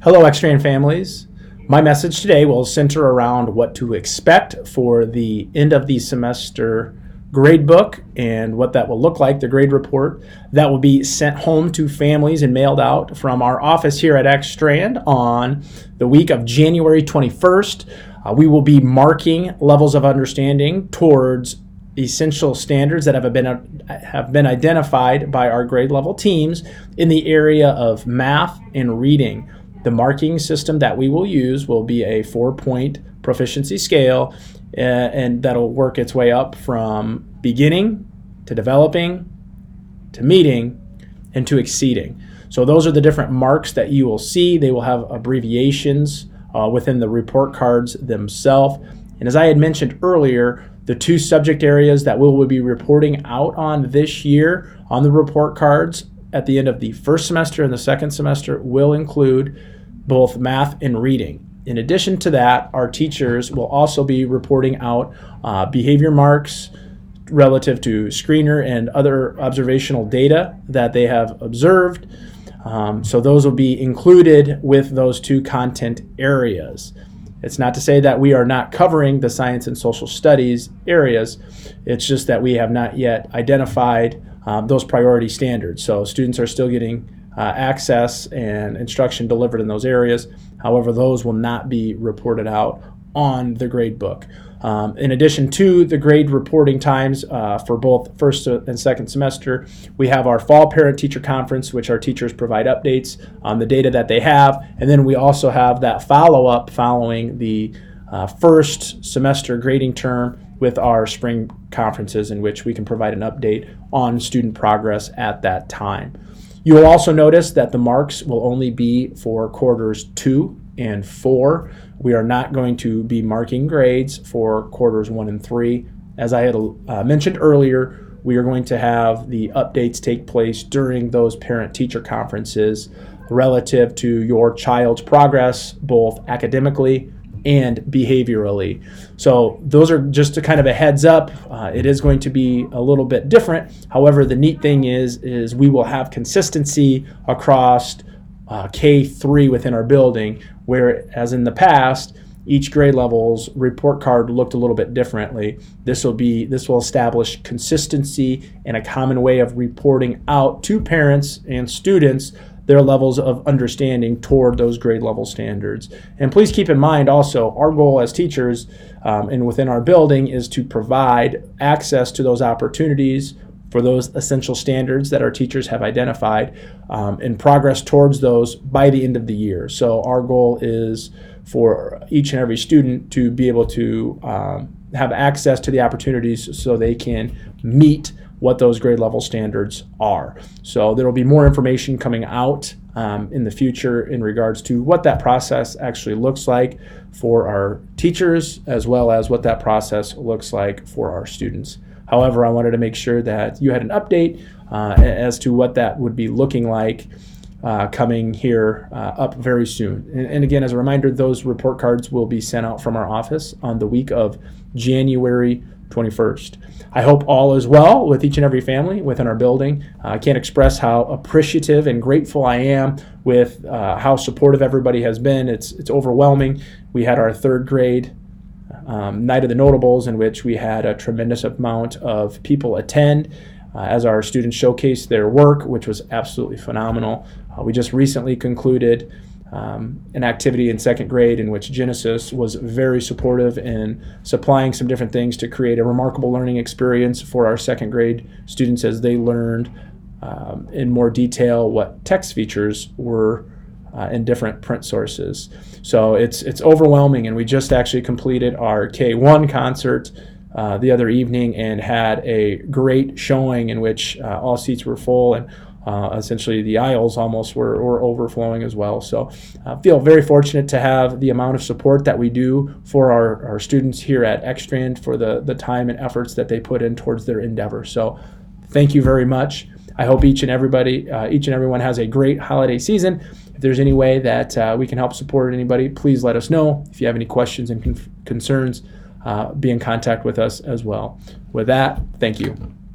Hello, Extrand families. My message today will center around what to expect for the end of the semester grade book and what that will look like, the grade report that will be sent home to families and mailed out from our office here at Extrand on the week of January 21st. We will be marking levels of understanding towards essential standards that have been identified by our grade level teams in the area of math and reading. The marking system that we will use will be a 4-point proficiency scale, and that'll work its way up from beginning to developing to meeting and to exceeding. So those are the different marks that you will see. They will have abbreviations within the report cards themselves. And as I had mentioned earlier, the two subject areas that we will be reporting out on this year on the report cards at the end of the first semester and the second semester will include both math and reading. In addition to that, our teachers will also be reporting out behavior marks relative to screener and other observational data that they have observed. So those will be included with those two content areas. It's not to say that we are not covering the science and social studies areas. It's just that we have not yet identified those priority standards. So students are still getting access and instruction delivered in those areas. However, those will not be reported out on the grade book. In addition to the grade reporting times for both first and second semester, we have our fall parent-teacher conference, which our teachers provide updates on the data that they have. And then we also have that follow-up following the first semester grading term with our spring conferences, in which we can provide an update on student progress at that time. You will also notice that the marks will only be for quarters 2 and 4. We are not going to be marking grades for quarters 1 and 3. As I had mentioned earlier, we are going to have the updates take place during those parent-teacher conferences relative to your child's progress, both academically and behaviorally. So those are just a kind of a heads up. It is going to be a little bit different. However, the neat thing is we will have consistency across K3 within our building, whereas in the past, each grade level's report card looked a little bit differently. This will establish consistency and a common way of reporting out to parents and students their levels of understanding toward those grade level standards. And please keep in mind also, our goal as teachers and within our building is to provide access to those opportunities for those essential standards that our teachers have identified and progress towards those by the end of the year. So our goal is for each and every student to be able to have access to the opportunities so they can meet what those grade level standards are. So there will be more information coming out in the future in regards to what that process actually looks like for our teachers, as well as what that process looks like for our students. However, I wanted to make sure that you had an update as to what that would be looking like coming here up very soon. And again, as a reminder, those report cards will be sent out from our office on the week of January 21st. I hope all is well with each and every family within our building. I can't express how appreciative and grateful I am with how supportive everybody has been. It's overwhelming. We had our third grade Night of the Notables, in which we had a tremendous amount of people attend as our students showcased their work, which was absolutely phenomenal. We just recently concluded an activity in second grade in which Genesis was very supportive in supplying some different things to create a remarkable learning experience for our second grade students as they learned in more detail what text features were in different print sources. So it's overwhelming, and we just actually completed our K1 concert the other evening and had a great showing in which all seats were full, and essentially the aisles almost were overflowing as well. So I feel very fortunate to have the amount of support that we do for our students here at Extrand for the time and efforts that they put in towards their endeavor. So thank you very much. I hope each and everyone has a great holiday season. If there's any way that we can help support anybody, please let us know. If you have any questions and concerns, be in contact with us as well. With that, thank you.